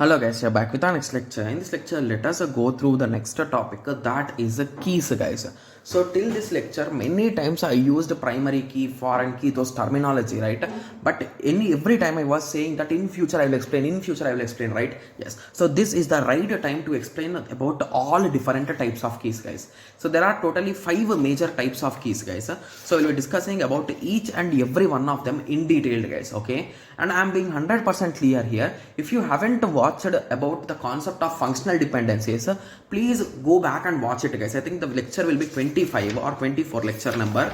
Hello guys, we are back with our next lecture. In this lecture, let us go through the next topic, that is the keys, guys. So till this lecture, many times I used primary key, foreign key, those terminology, right? But every time I was saying that in future I will explain, right? Yes. So this is the right time to explain about all different types of keys, guys. So there are totally 5 major types of keys, guys. So we'll be discussing about each and every one of them in detail, guys. Okay. And I'm being 100% clear here. If you haven't watched about the concept of functional dependencies, please go back and watch it, guys. I think the lecture will be 25 or 24 lecture number.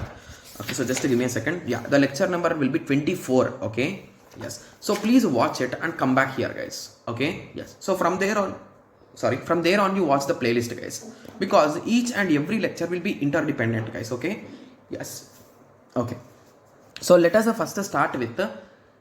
Okay, so just give me a second. Yeah, the lecture number will be 24. Okay, yes. So please watch it and come back here, guys. Okay, yes. So from there on you watch the playlist, guys, because each and every lecture will be interdependent, guys. Okay, yes. Okay, so let us first start with the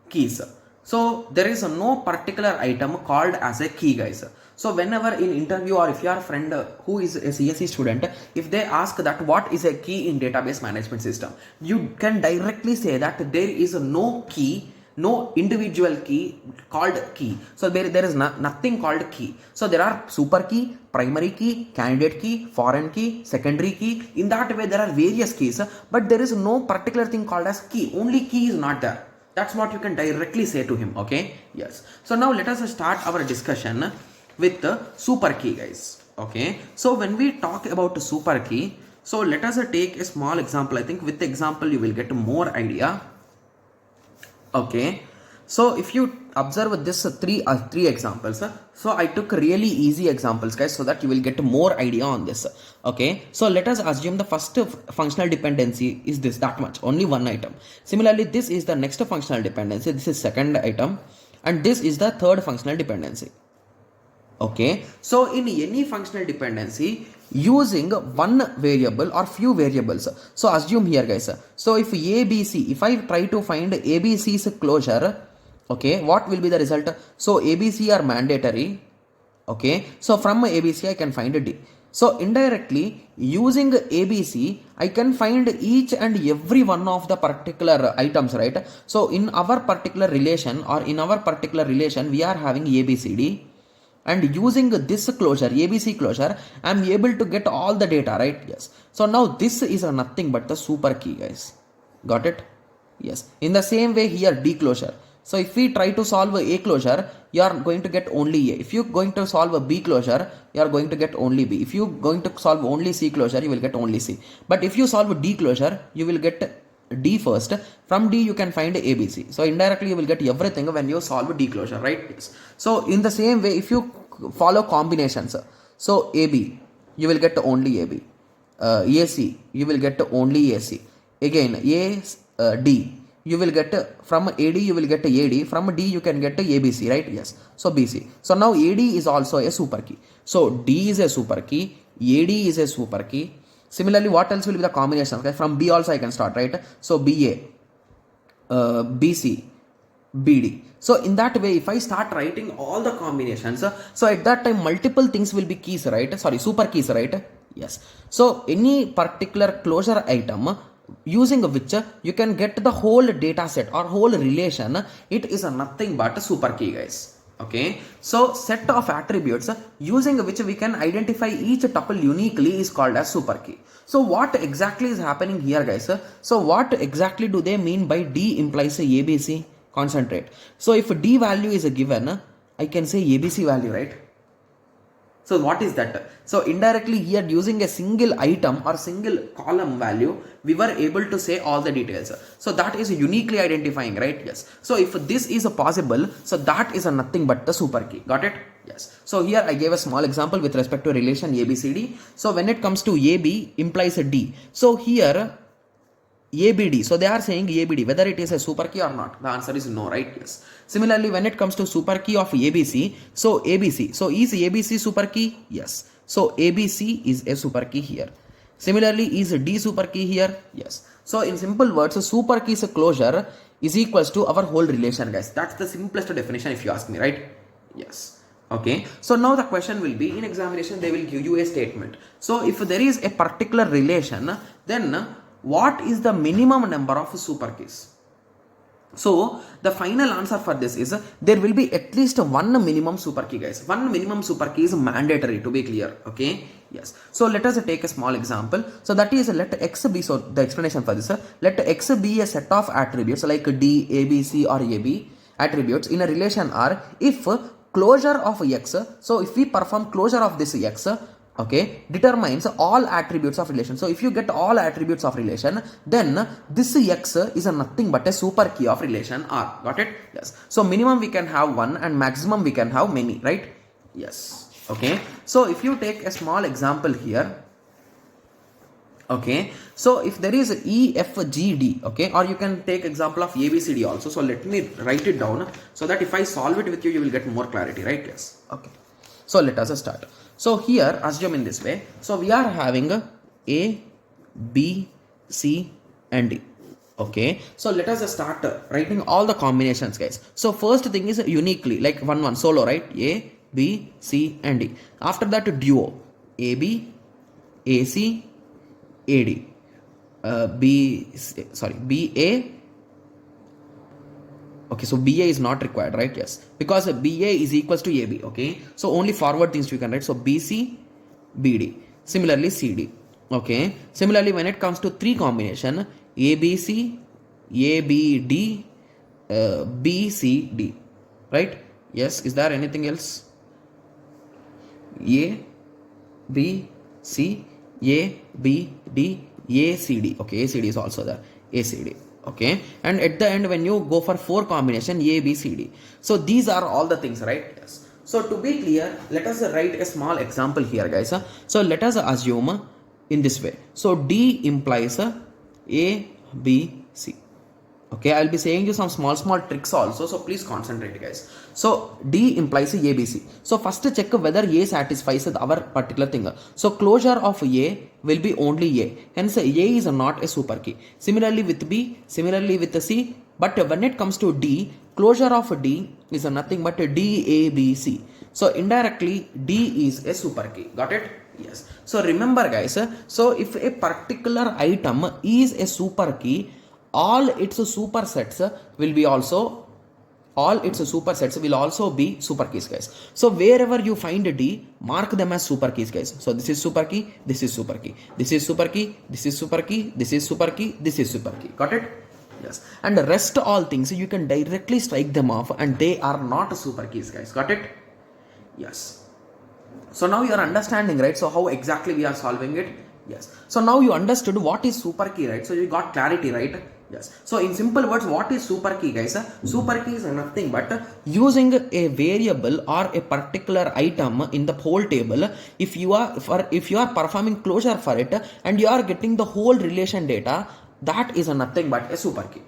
keys. So there is no particular item called as a key, guys. So whenever in interview or if you are a friend who is a CSE student, if they ask that what is a key in database management system, you can directly say that there is no key, no individual key called key. So there is nothing called key. So there are super key, primary key, candidate key, foreign key, secondary key. In that way there are various keys, but there is no particular thing called as key. Only key is not there. That's what you can directly say to him. Okay, yes. So now let us start our discussion with the super key, guys. Okay, so when we talk about super key, so let us take a small example. I think with the example you will get more idea. Okay, so if you observe this three examples, so I took really easy examples, guys, so that you will get more idea on this. Okay, so let us assume the first functional dependency is this, that much, only one item. Similarly, this is the next functional dependency, this is second item, and this is the third functional dependency. Okay, so in any functional dependency, using one variable or few variables. So assume here, guys, so if ABC, if I try to find ABC's closure, okay, what will be the result? So ABC are mandatory. Okay, so from ABC I can find D. So indirectly using ABC I can find each and every one of the particular items, right? So in our particular relation we are having ABCD, and using this closure, ABC closure, I am able to get all the data, right? Yes. So now this is nothing but the super key, guys. Got it? Yes. In the same way here, D closure. So if we try to solve A closure, you are going to get only A. If you are going to solve a B closure, you are going to get only B. If you are going to solve only C closure, you will get only C. But if you solve D closure, you will get D first. From D you can find ABC. So indirectly you will get everything when you solve D closure, right? Yes. So in the same way, if you follow combinations, so AB you will get only AB, AC you will get only AC, again D you will get, from AD you will get AD, from D you can get ABC, right? Yes. So BC. So now AD is also a super key. So D is a super key, AD is a super key. Similarly, what else will be the combination? Okay, from B also I can start, right? So BA, BC, BD. So in that way, if I start writing all the combinations, so at that time multiple things will be keys, right? Sorry, super keys, right? Yes. So any particular closure item using which you can get the whole data set or whole relation, it is nothing but a super key, guys. Okay, so set of attributes using which we can identify each tuple uniquely is called as super key. So what exactly is happening here, guys? So what exactly do they mean by D implies ABC? Concentrate. So if D value is a given, I can say ABC value, right? So what is that? So indirectly here, using a single item or single column value, we were able to say all the details. So that is uniquely identifying, right? Yes. So if this is possible, so that is nothing but the super key. Got it? Yes. So here I gave a small example with respect to relation ABCD. So when it comes to AB implies a D. So here ABD. So they are saying ABD, whether it is a super key or not. The answer is no, right? Yes. Similarly, when it comes to super key of ABC, so ABC. So is ABC super key? Yes. So ABC is a super key here. Similarly, is D super key here? Yes. So in simple words, super key's closure is equals to our whole relation, guys. That's the simplest definition if you ask me, right? Yes. Okay. So now the question will be, in examination they will give you a statement. So if there is a particular relation, then what is the minimum number of super keys? So the final answer for this is there will be at least one minimum super key, guys. One minimum super key is mandatory, to be clear. Okay. Yes. So let us take a small example. So that is let x be, so the explanation for this, let x be a set of attributes like D, A, B, C or A, B attributes in a relation R if closure of x, so if we perform closure of this x, okay, determines all attributes of relation. So if you get all attributes of relation, then this x is a nothing but a super key of relation R. Got it? Yes. So minimum we can have one and maximum we can have many, right? Yes. Okay. So if you take a small example here, okay, so if there is E, F, G, D, okay, or you can take example of A, B, C, D also. So let me write it down so that if I solve it with you, you will get more clarity, right? Yes. Okay. So let us start. So here, assume in this way. So we are having A, B, C, and D. Okay. So let us start writing all the combinations, guys. So first thing is uniquely, like one solo, right? A, B, C, and D. After that, duo. A, B, A, C, AD, BA. Okay, so BA is not required, right? Yes, because BA is equals to AB. Okay, so only forward things you can write. So BC, BD. Similarly, CD. Okay. Similarly, when it comes to three combination, ABC, ABD, BCD. Right? Yes. Is there anything else? A, B, C, A, B, D, A, C, D. Okay, A, C, D is also there. A, C, D. Okay, and at the end when you go for four combination, A, B, C, D. So these are all the things, right? Yes. So to be clear, let us write a small example here, guys. So let us assume in this way. So D implies A, B, C. Okay, I'll be saying you some small tricks also, so please concentrate, guys. So D implies ABC. So first check whether A satisfies our particular thing. So closure of A will be only A. Hence A is not a super key. Similarly with B, similarly with C. But when it comes to D, closure of D is nothing but D, A, B, C. So indirectly D is a super key. Got it? Yes. So remember, guys. So if a particular item is a super key, all its supersets will also be super keys, guys. So wherever you find a D, mark them as super keys, guys. So this is super key, this is super key, this is super key, this is super key, this is super key, this is super key. Got it? Yes. And the rest all things you can directly strike them off and they are not super keys, guys. Got it? Yes. So now you are understanding, right? So how exactly we are solving it? Yes. So now you understood what is super key, right? So you got clarity, right? Yes. So in simple words, what is super key, guys? Super key is nothing but using a variable or a particular item in the whole table. If you are performing closure for it and you are getting the whole relation data, that is nothing but a super key.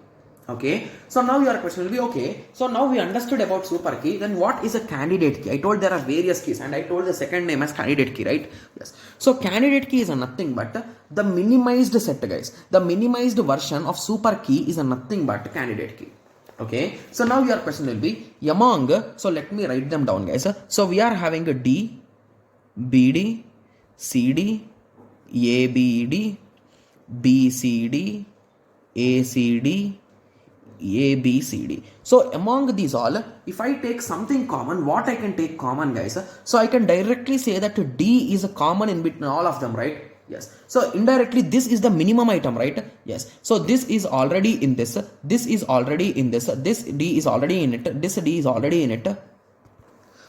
Okay, so now your question will be, okay, so now we understood about super key, then what is a candidate key? I told there are various keys and I told the second name as candidate key, right? Yes. So candidate key is nothing but the minimized set, guys. The minimized version of super key is nothing but candidate key. Okay, so now your question will be among, so let me write them down, guys. So we are having a D, BD, CD, ABD, BCD, ACD, A, B, C, D. So among these all, if I take something common, what I can take common, guys? So I can directly say that D is a common in between all of them, right? Yes. So indirectly, this is the minimum item, right? Yes. So this is already in this. This is already in this. This D is already in it. This D is already in it.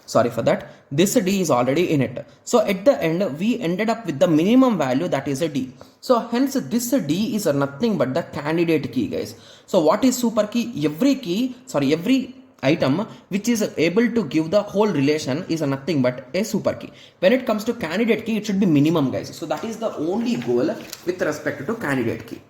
Sorry for that. This D is already in it. So at the end, we ended up with the minimum value, that is a D. So hence this D is nothing but the candidate key, guys. So what is super key? Every item which is able to give the whole relation is nothing but a super key. When it comes to candidate key, it should be minimum, guys. So that is the only goal with respect to candidate key.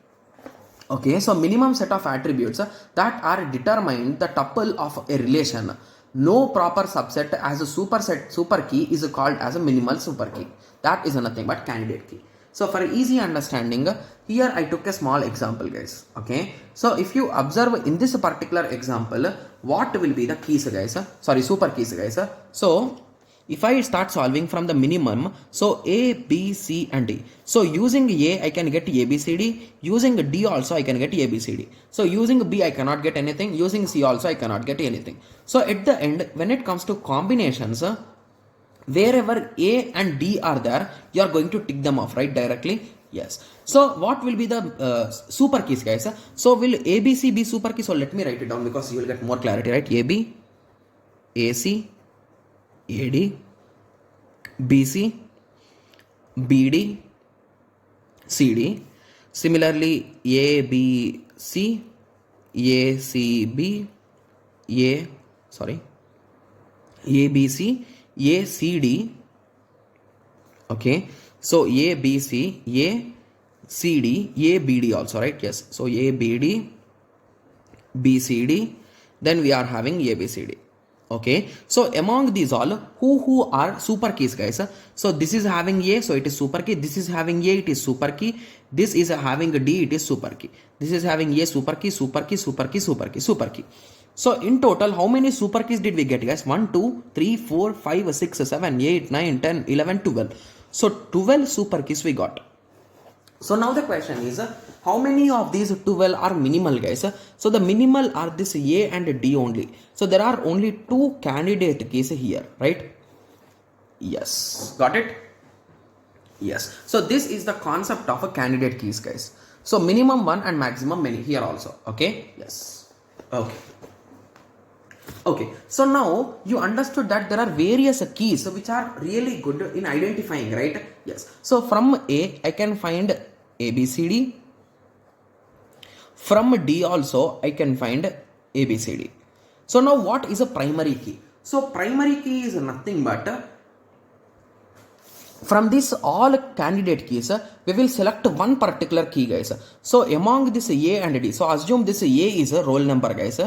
Okay, so minimum set of attributes that are determined the tuple of a relation. No proper subset as a super key is called as a minimal super key. That is nothing but candidate key. So for easy understanding, here I took a small example, guys. Okay, so if you observe in this particular example, what will be the keys, guys? Super keys, guys. So if I start solving from the minimum, so A, B, C and D. So using A, I can get A, B, C, D. Using D also, I can get A, B, C, D. So using B, I cannot get anything. Using C also, I cannot get anything. So at the end, when it comes to combinations, wherever A and D are there, you are going to tick them off, right, directly. Yes. So what will be the super keys, guys? So will ABC be super key? So let me write it down because you will get more clarity, right? AB, AC, AD, BC, BD, CD. Similarly, ABC, ACB, ABC, ACD. Okay. So ABC, ACD, ABD also, right? Yes. So ABD, BCD, then we are having ABCD. Okay, so among these all, who are super keys, guys? So this is having A, so it is super key. This is having A, it is super key. This is having D, it is super key. This is having A, super key, super key, super key, super key, super key. So in total, how many super keys did we get, guys? 1, 2, 3, 4, 5, 6, 7, 8, 9, 10, 11, 12. So 12 super keys we got. So now the question is, how many of these 12 are minimal, guys? So the minimal are this A and D only. So there are only 2 candidate keys here, right? Yes. Got it? Yes. So this is the concept of a candidate keys, guys. So minimum 1 and maximum many here also. Okay? Yes. Okay. Okay, so now you understood that there are various keys which are really good in identifying, right? Yes. So from A, I can find ABCD. From D also, I can find ABCD. So now what is a primary key? So primary key is nothing but from this all candidate keys, we will select one particular key, guys. So among this A and D, so assume this A is a roll number, guys.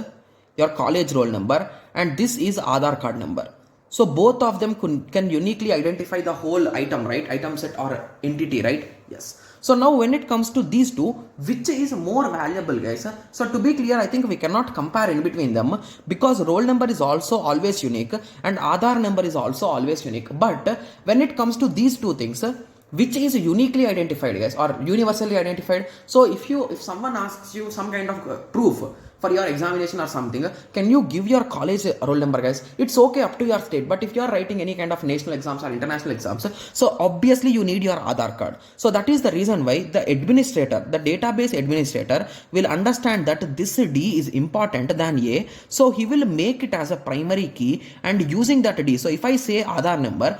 Your college roll number, and this is Aadhaar card number. So both of them can uniquely identify the whole item, right? Item set or entity, right? Yes. So now when it comes to these two, which is more valuable, guys? So to be clear, I think we cannot compare in between them because roll number is also always unique and Aadhaar number is also always unique. But when it comes to these two things, which is uniquely identified, guys, or universally identified. So if someone asks you some kind of proof for your examination or something, can you give your college roll number, guys? It's okay up to your state, but if you are writing any kind of national exams or international exams, so obviously you need your Aadhaar card. So that is the reason why the administrator, the database administrator will understand that this D is important than A, so he will make it as a primary key and using that D. So if I say Aadhaar number,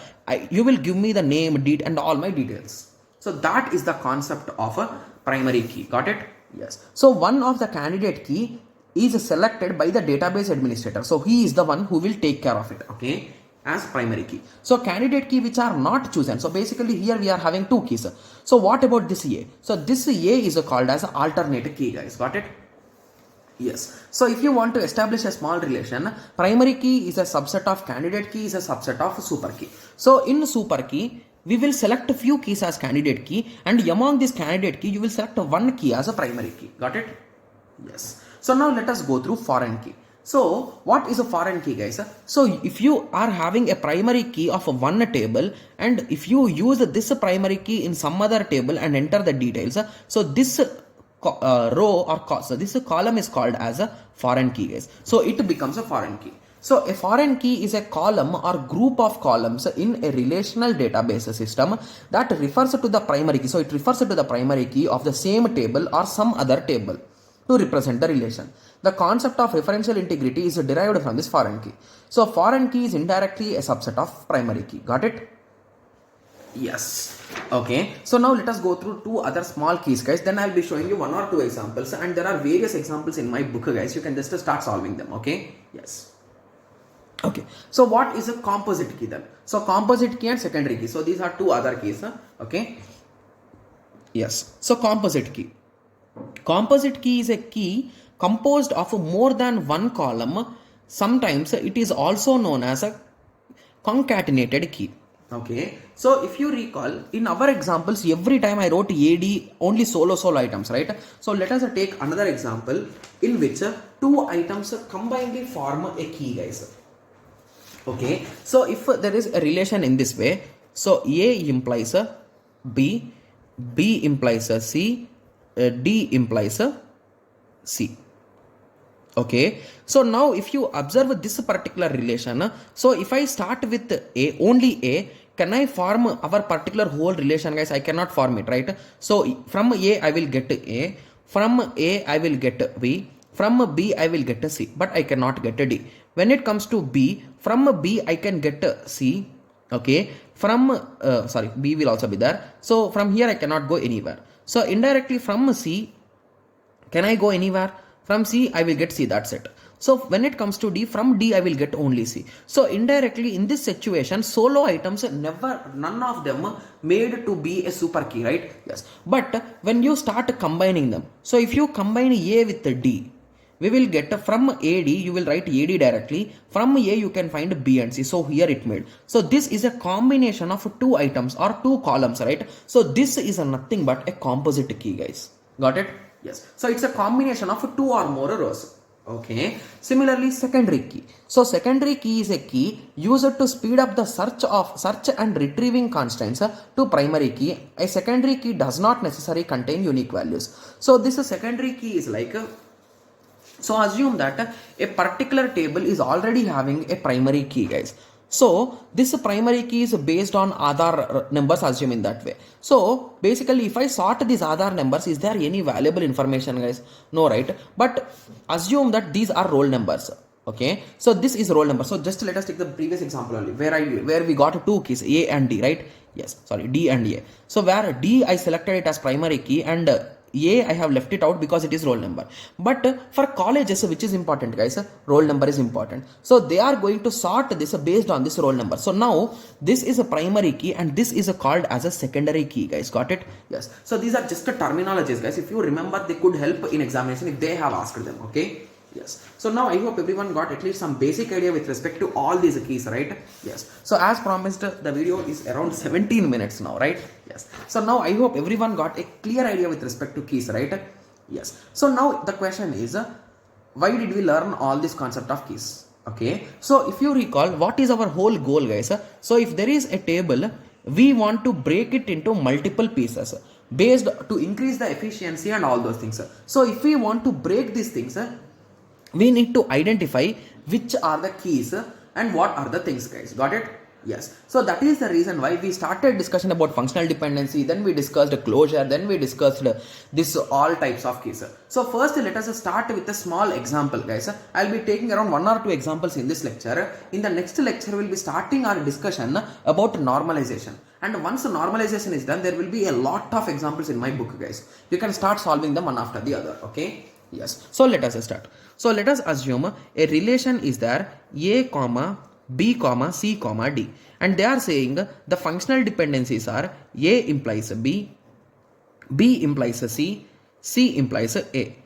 you will give me the name, date and all my details. So that is the concept of a primary key. Got it? Yes. So one of the candidate key is selected by the database administrator. So he is the one who will take care of it, okay, as primary key. So candidate key which are not chosen. So basically here we are having 2 keys. So what about this A? So this A is called as alternate key, guys. Got it? Yes. So if you want to establish a small relation, primary key is a subset of candidate key is a subset of super key. So in super key, we will select a few keys as candidate key, and among this candidate key, you will select one key as a primary key. Got it? Yes. So now let us go through foreign key. So what is a foreign key, guys? So if you are having a primary key of one table, and if you use this primary key in some other table and enter the details, so this row or so this column is called as a foreign key, guys. So it becomes a foreign key. So a foreign key is a column or group of columns in a relational database system that refers to the primary key. So it refers to the primary key of the same table or some other table to represent the relation. The concept of referential integrity is derived from this foreign key. So foreign key is indirectly a subset of primary key. Got it? Yes. Okay. So now let us go through 2 other small keys, guys. Then I'll be showing you 1 or 2 examples, and there are various examples in my book, guys. You can just start solving them. Okay. Yes. Okay. So what is a composite key then? So composite key and secondary key. So these are 2 other keys. Okay. Yes. So composite key. Composite key is a key composed of more than one column. Sometimes it is also known as a concatenated key. Okay, so if you recall, in our examples, every time I wrote AD only solo items, right? So let us take another example in which 2 items combinedly form a key, guys. Okay, so if there is a relation in this way, so A implies a B, B implies a C, D implies a C. Okay, so now if you observe this particular relation, so if I start with A, only A, can I form our particular whole relation, guys? I cannot form it, right? So from A I will get A, from A I will get B, from B I will get a C, but I cannot get a D. When it comes to B, from B I can get a C. Okay, from sorry, B will also be there. So from here I cannot go anywhere. So indirectly from C, can I go anywhere? From C, I will get C, that's it. So when it comes to D, from D, I will get only C. So indirectly in this situation, solo items none of them made to be a super key, right? Yes. But when you start combining them, so if you combine A with D, we will get from AD, you will write AD directly. From A, you can find B and C. So here it made. So this is a combination of two items or two columns, right? So this is nothing but a composite key, guys. Got it? Yes. So it's a combination of two or more rows. Okay. Similarly, secondary key. So secondary key is a key used to speed up the search and retrieving constraints to primary key. A secondary key does not necessarily contain unique values. So this secondary key is like so assume that a particular table is already having a primary key, guys. So this primary key is based on Aadhaar numbers, assume in that way. So basically if I sort these Aadhaar numbers, is there any valuable information, guys? No, right? But assume that these are roll numbers. Okay, so this is roll number. So just let us take the previous example only where we got two keys, A and D, right? Yes, sorry, D and A. So where D I selected it as primary key and A I have left it out because it is roll number. But for colleges, which is important, guys, roll number is important. So they are going to sort this based on this roll number. So now this is a primary key and this is called as a secondary key, guys. Got it? Yes. So these are just terminologies, guys. If you remember, they could help in examination if they have asked them. Okay. Yes. So now I hope everyone got at least some basic idea with respect to all these keys, right? Yes. So as promised, the video is around 17 minutes now, right? Yes. So now I hope everyone got a clear idea with respect to keys, right? Yes. So now the question is, why did we learn all this concept of keys? Okay. So if you recall, what is our whole goal, guys? So if there is a table, we want to break it into multiple pieces based to increase the efficiency and all those things. So if we want to break these things, we need to identify which are the keys and what are the things, guys. Got it? Yes. So that is the reason why we started discussion about functional dependency, then we discussed closure, then we discussed this all types of keys. So first let us start with a small example, guys. I'll be taking around 1 or 2 examples in this lecture. In the next lecture, we'll be starting our discussion about normalization. And once normalization is done, there will be a lot of examples in my book, guys. You can start solving them one after the other. Okay. Yes. So let us start. So let us assume a relation is there A comma B comma C comma D, and they are saying the functional dependencies are A implies B, B implies C, C implies A.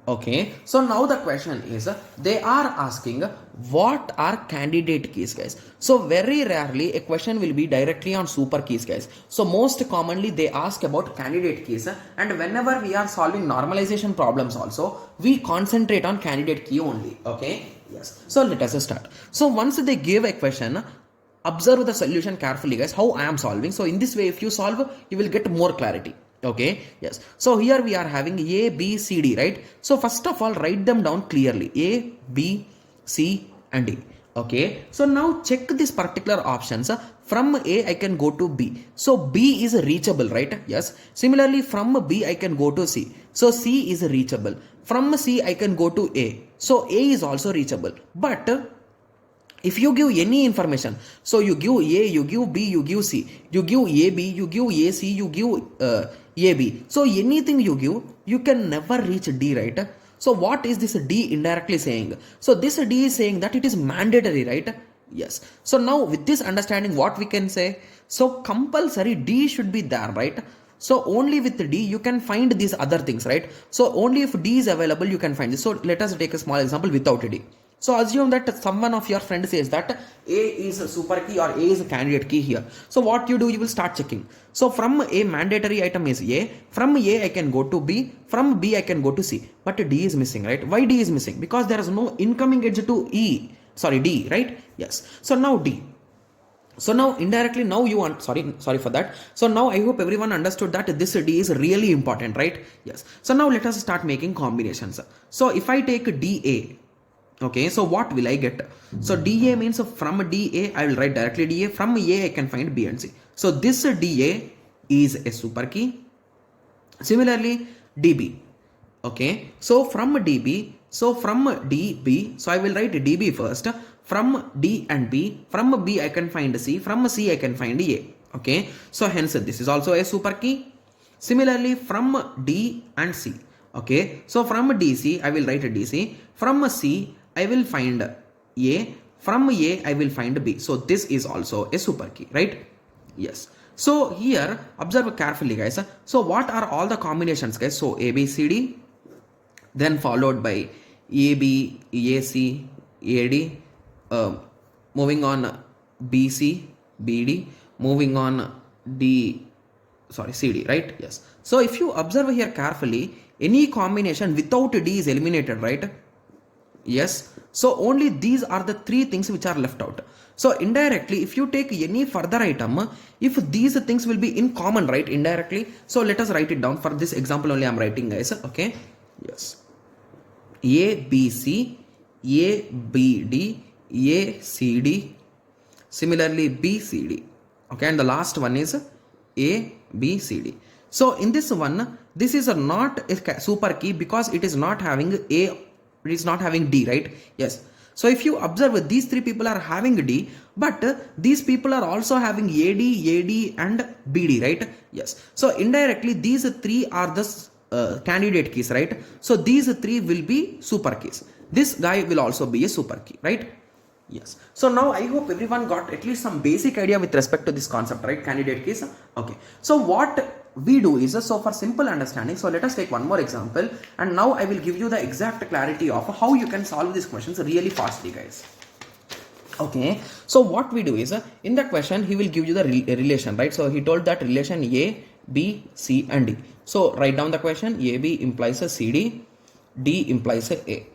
Okay, so now the question is, they are asking what are candidate keys, guys. So very rarely a question will be directly on super keys, guys. So most commonly they ask about candidate keys, and whenever we are solving normalization problems also, we concentrate on candidate key only. Okay, yes. So let us start. So once they give a question, observe the solution carefully, guys, how I am solving. So in this way, if you solve, you will get more clarity. Okay, yes. So here we are having A, B, C, D, right? So first of all, write them down clearly. A, B, C, and D. Okay, so now check these particular options. From A, I can go to B. So B is reachable, right? Yes. Similarly, from B, I can go to C. So C is reachable. From C, I can go to A. So A is also reachable. But if you give any information, so you give A, you give B, you give C, you give AB, you give AC, you give AB. So anything you give, you can never reach D, right? So what is this D indirectly saying? So this D is saying that it is mandatory, right? Yes. So now with this understanding, what we can say? So compulsory D should be there, right? So only with D you can find these other things, right? So only if D is available, you can find this. So let us take a small example without D. So assume that someone of your friend says that A is a super key or A is a candidate key here. So what you do, you will start checking. So from A, mandatory item is A. From A, I can go to B. From B, I can go to C. But D is missing, right? Why D is missing? Because there is no incoming edge to E. sorry, D, right? Yes. So now D. So now indirectly now you want, sorry for that. So now I hope everyone understood that this D is really important, right? Yes. So now let us start making combinations. So if I take DA, okay, so what will I get? So DA means from DA I will write directly DA. From A I can find B and C. So this DA is a super key. Similarly DB, okay, so from DB, so I will write DB first. From D and B, from B I can find C, from C I can find A, okay, so hence this is also a super key. Similarly from D and C, okay, so from DC I will write DC, from C I will find A, from A I will find B, so this is also a super key, right? Yes. So here observe carefully, guys. So what are all the combinations, guys? So ABCD, then followed by AB, AC, AD, moving on BC, BD, moving on CD, right? Yes. So if you observe here carefully, any combination without D is eliminated, right? Yes. So only these are the three things which are left out. So indirectly, if you take any further item, if these things will be in common, right, indirectly, so let us write it down. For this example only I am writing, guys. Okay. Yes. ABC, ABD, ACD, similarly BCD, okay, and the last one is ABCD. So in this one, this is not a super key because it is not having A, it is not having D, right? Yes. So if you observe, these three people are having D, but these people are also having AD, AD and BD, right? Yes. So indirectly these three are the candidate keys, right? So these three will be super keys. This guy will also be a super key, right? Yes. So now I hope everyone got at least some basic idea with respect to this concept, right? Candidate keys. Okay. So what we do is, so for simple understanding, so let us take one more example, and now I will give you the exact clarity of how you can solve these questions really fastly, guys. Okay. So what we do is, in the question he will give you the relation, right? So he told that relation A, B, C and D. So write down the question. AB implies a CD, D implies a A.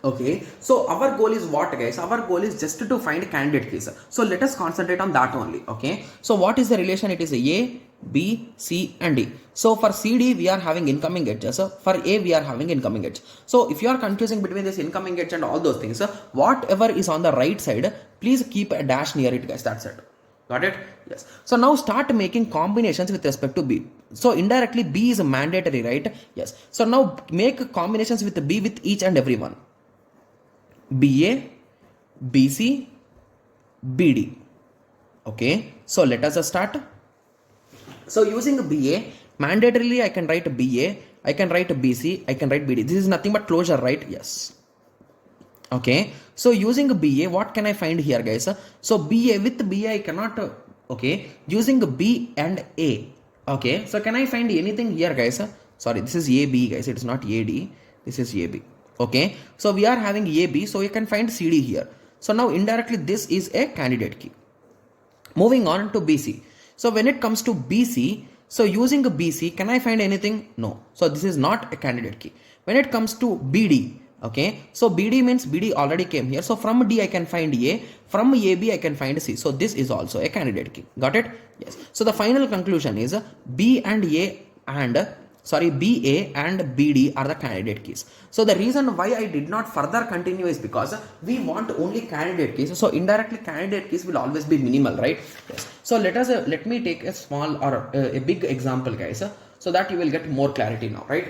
Okay, so our goal is what, guys? Our goal is just to find candidate keys. So let us concentrate on that only. Okay, so what is the relation? It is A, B, C and D. So for CD we are having incoming edges. For A we are having incoming edge. So if you are confusing between this incoming edge and all those things, whatever is on the right side, please keep a dash near it, guys. That's it. Got it? Yes. So now start making combinations with respect to B. So indirectly B is mandatory, right? Yes. So now make combinations with B with each and every one. BA, BC, BD. Okay, so let us start. So using BA, mandatorily I can write BA, I can write BC, I can write BD. This is nothing but closure, right? Yes. Okay, so using BA, what can I find here, guys? So BA, with BA I cannot, okay, using B and A. Okay, so can I find anything here, guys? Sorry, this is AB, guys. It is not AD. This is AB. Okay, so we are having AB, so you can find CD here. So now indirectly this is a candidate key. Moving on to BC. So when it comes to BC, so using a BC, can I find anything? No. So this is not a candidate key. When it comes to BD, okay, so BD means BD already came here. So from D I can find A, from AB I can find C. So this is also a candidate key. Got it? Yes. So the final conclusion is B and A and BA and BD are the candidate keys. So the reason why I did not further continue is because we want only candidate keys. So indirectly candidate keys will always be minimal, right? Yes. So let me take a small or a big example, guys, so that you will get more clarity now, right?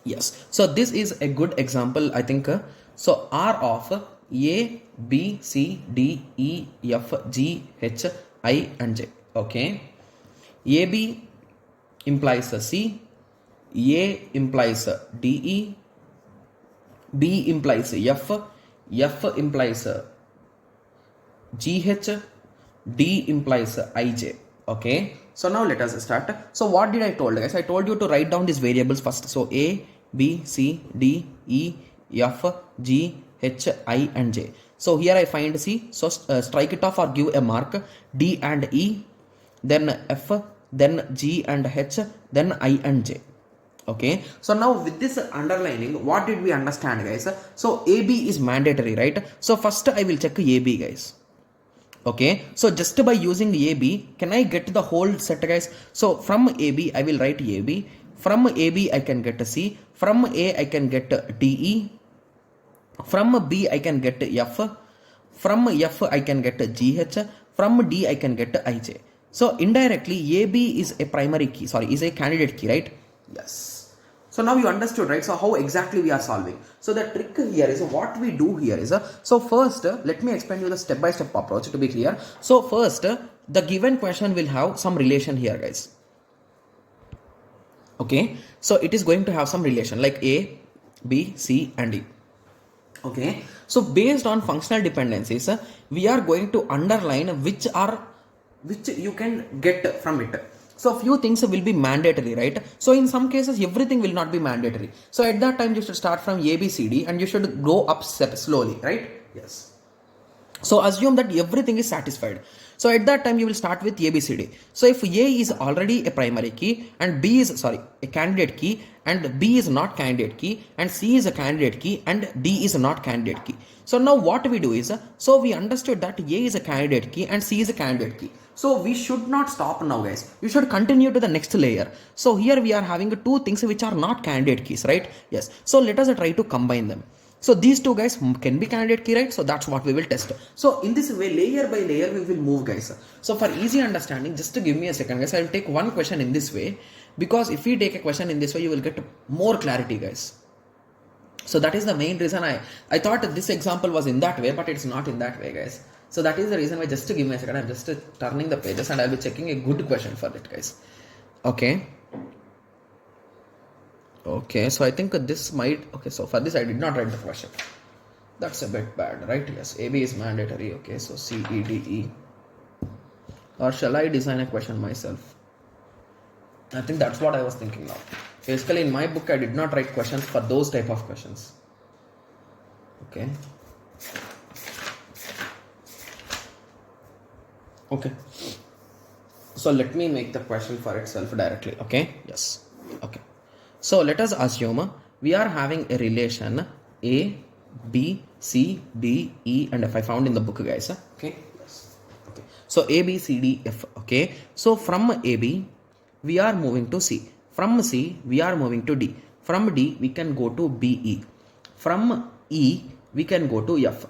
Yes. So this is a good example, I think. So R of A, B, C, D, E, F, G, H, I and J. Okay. AB implies a C, A implies a DE, B implies a F, F implies a GH, D implies a IJ. Okay, so now let us start. So what did I told, guys? I told you to write down these variables first. So A, B, C, D, E, F, G, H, I and J. So here I find C. So strike it off or give a mark. D and E, then F, then G and H, then I and J. Okay, so now with this underlining, what did we understand, guys? So AB is mandatory, right? So first I will check AB, guys. Okay, so just by using AB, can I get the whole set, guys? So from AB, I will write AB. From AB, I can get a C. From A, I can get a DE. From B, I can get a F. From F, I can get a GH. From D, I can get a IJ. So indirectly, AB is a primary key, is a candidate key, right? Yes. So now you understood, right? So how exactly we are solving. So the trick here is what we do here is, so first let me explain you the step-by-step approach to be clear. So first the given question will have some relation here, guys. Okay, so it is going to have some relation like A, B, C and D. Okay, so based on functional dependencies, we are going to underline which you can get from it. So few things will be mandatory, right? So in some cases, everything will not be mandatory. So at that time, you should start from A, B, C, D and you should go up step slowly, right? Yes. So assume that everything is satisfied. So at that time, you will start with A, B, C, D. So if A is already a primary key and B is, a candidate key and B is not candidate key and C is a candidate key and D is not candidate key. So now what we do is, so we understood that A is a candidate key and C is a candidate key. So we should not stop now, guys. You should continue to the next layer. So here we are having two things which are not candidate keys, right? Yes. So let us try to combine them. So these two guys can be candidate key, right? So that's what we will test. So in this way, layer by layer, we will move, guys. So for easy understanding, just to give me a second, guys, I will take one question in this way, because if we take a question in this way, you will get more clarity, guys. So that is the main reason I thought this example was in that way, but it's not in that way, guys. So that is the reason why, just to give me a second, I'm just turning the pages and I'll be checking a good question for it, guys. Okay. Okay, so I think this might, okay, so for this I did not write the question. That's a bit bad, right? Yes, AB is mandatory. Okay, so C, E, D, E. Or shall I design a question myself? I think that's what I was thinking now. Basically, in my book, I did not write questions for those type of questions. Okay. Okay. So let me make the question for itself directly. Okay. Yes. Okay. So let us assume we are having a relation A, B, C, D, E and F. I found in the book, guys. Okay. Yes. Okay. So A, B, C, D, F. Okay. So from A, B, we are moving to C. From C, we are moving to D. From D, we can go to B, E. From E, we can go to F.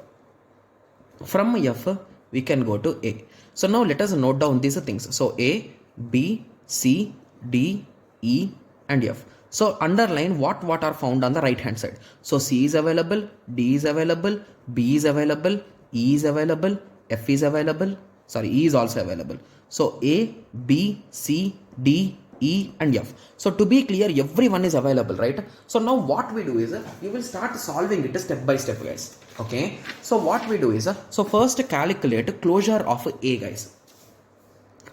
From F, we can go to A. So now let us note down these things. So A, B, C, D, E and F. So underline what are found on the right hand side. So C is available, D is available, B is available, E is available, F is available, E is also available. So A, B, C, D, E and F. So to be clear, everyone is available, right? So now what we do is, you will start solving it step by step, guys. Okay. So what we do is, so first calculate closure of A, guys.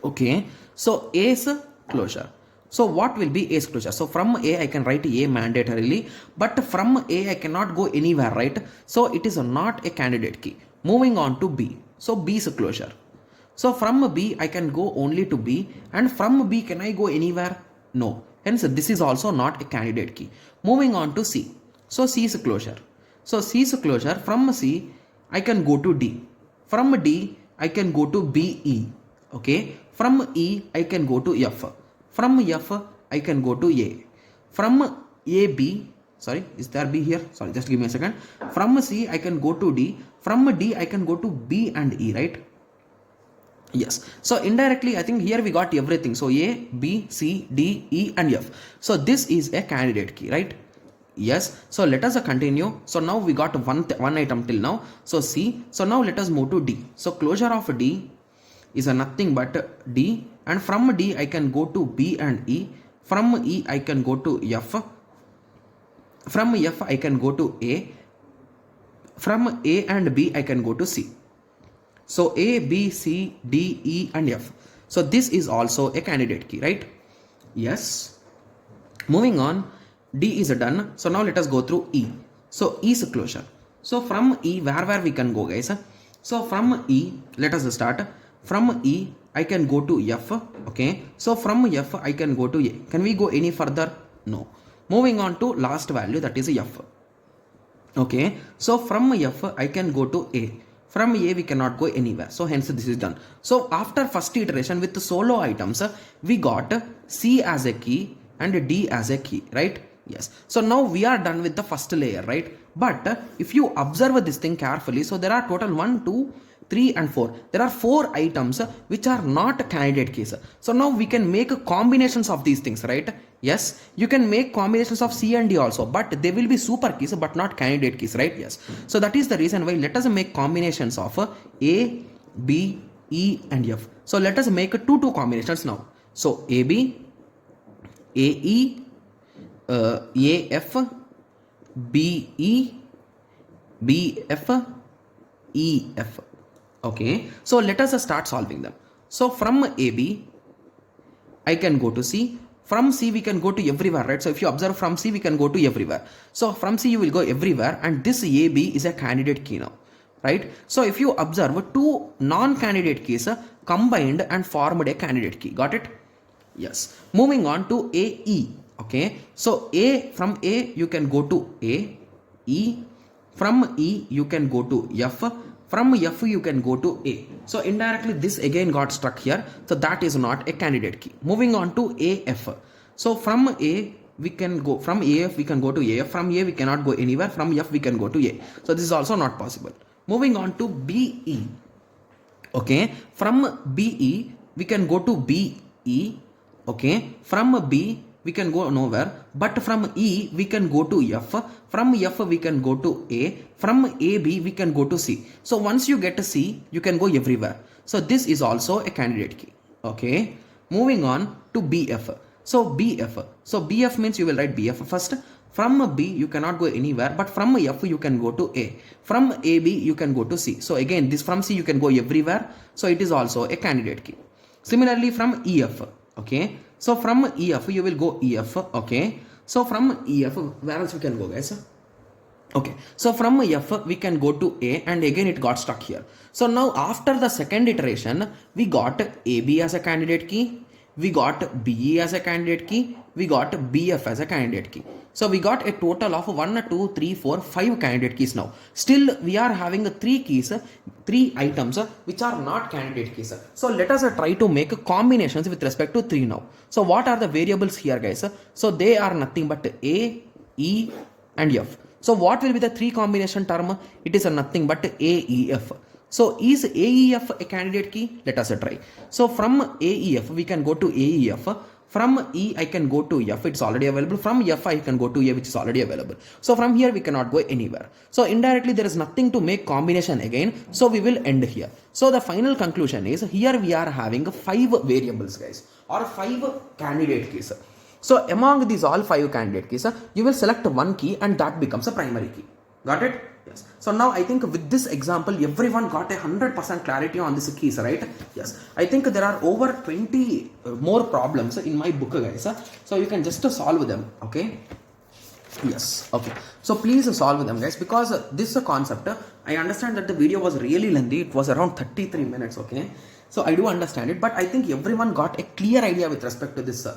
Okay. So A's closure. So what will be A's closure? So from A, I can write A mandatorily, but from A, I cannot go anywhere, right? So it is not a candidate key. Moving on to B. So B's closure. So from B, I can go only to B, and from B, can I go anywhere? No. Hence, this is also not a candidate key. Moving on to C. So C's closure. So C's closure, from C, I can go to D. From D, I can go to BE. Okay. From E, I can go to F. From F, I can go to A. From AB, is there B here? Just give me a second. From C, I can go to D. From D, I can go to B and E, right? Yes. So indirectly, I think here we got everything. So A, B, C, D, E and F. So this is a candidate key, right? Yes. So let us continue. So now we got one item till now. So C. So now let us move to D. So closure of D is a nothing but D. And from D, I can go to B and E. From E, I can go to F. From F, I can go to A. From A and B, I can go to C. So A, B, C, D, E and F. So this is also a candidate key, right? Yes. Moving on, D is done. So now let us go through E. So E's closure. So from E, where we can go, guys? So from E, let us start. From E, I can go to F. Okay. So from F, I can go to A. Can we go any further? No. Moving on to last value, that is f. Okay, so from f I can go to a. From a we cannot go anywhere, so hence this is done. So after first iteration with solo items, we got c as a key and d as a key, right? Yes, so now we are done with the first layer, right? But if you observe this thing carefully, so there are total 1 2 3 and 4. There are 4 items which are not candidate keys. So now we can make combinations of these things, right? Yes, you can make combinations of C and D also, but they will be super keys but not candidate keys, right? Yes, so that is the reason why let us make combinations of A, B, E and F. So let us make two combinations now. So AB, AE, AF, BE, BF, EF. Okay, so let us start solving them. So from AB I can go to C. From C we can go to everywhere, right? So if you observe from C we can go to everywhere. So from C you will go everywhere, and this AB is a candidate key now, right? So if you observe, two non-candidate keys combined and formed a candidate key. Got it? Yes. Moving on to AE. Okay, so from A you can go to A, E. From E you can go to F. From F you can go to A. So indirectly this again got stuck here, so that is not a candidate key. Moving on to AF. So from A we can go, from AF we can go to AF. From A we cannot go anywhere. From F we can go to A. So this is also not possible. Moving on to BE. Okay, from BE we can go to BE. Okay, from B we can go nowhere, but from E we can go to F. From F we can go to A. From AB we can go to C. So once you get a C you can go everywhere. So this is also a candidate key. Okay, moving on to BF. So BF, so BF means you will write BF first. From B you cannot go anywhere, but from F you can go to A. From AB you can go to C. So again this from C you can go everywhere, so it is also a candidate key. Similarly from EF. Okay, so from EF you will go EF. Okay, so from EF where else we can go, guys? Okay, so from F we can go to A, and again it got stuck here. So now after the second iteration we got AB as a candidate key, we got BE as a candidate key, we got BF as a candidate key. So we got a total of 1 2 3 4 5 candidate keys now. Still we are having 3 keys, 3 items which are not candidate keys. So let us try to make combinations with respect to 3 now. So what are the variables here, guys? So they are nothing but A, E and F. So what will be the 3 combination term? It is nothing but AEF. So is AEF a candidate key? Let us try. So from AEF we can go to AEF. From E I can go to F, it's already available. From F I can go to A, which is already available. So from here we cannot go anywhere. So indirectly there is nothing to make combination again. So we will end here. So the final conclusion is, here we are having 5 variables, guys, or 5 candidate keys. So among these all 5 candidate keys, you will select one key and that becomes a primary key. Got it? Yes. So now I think with this example everyone got 100% clarity on this keys, right? Yes. I think there are over 20 more problems in my book, guys. So you can just solve them. Okay. Yes. Okay. So please solve them, guys, because this concept, I understand that the video was really lengthy. It was around 33 minutes. Okay. So I do understand it, but I think everyone got a clear idea with respect to this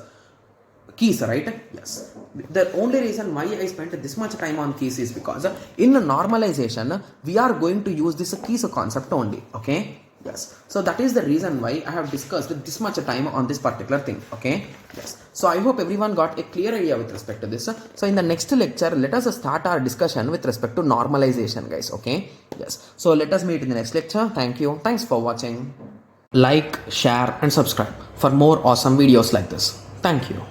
keys, right? Yes. The only reason why I spent this much time on keys is because in normalization we are going to use this keys concept only. Okay. Yes. So that is the reason why I have discussed this much time on this particular thing. Okay. Yes. So I hope everyone got a clear idea with respect to this. So in the next lecture, let us start our discussion with respect to normalization, guys. Okay. Yes. So let us meet in the next lecture. Thank you. Thanks for watching. Like, share and subscribe for more awesome videos like this. Thank you.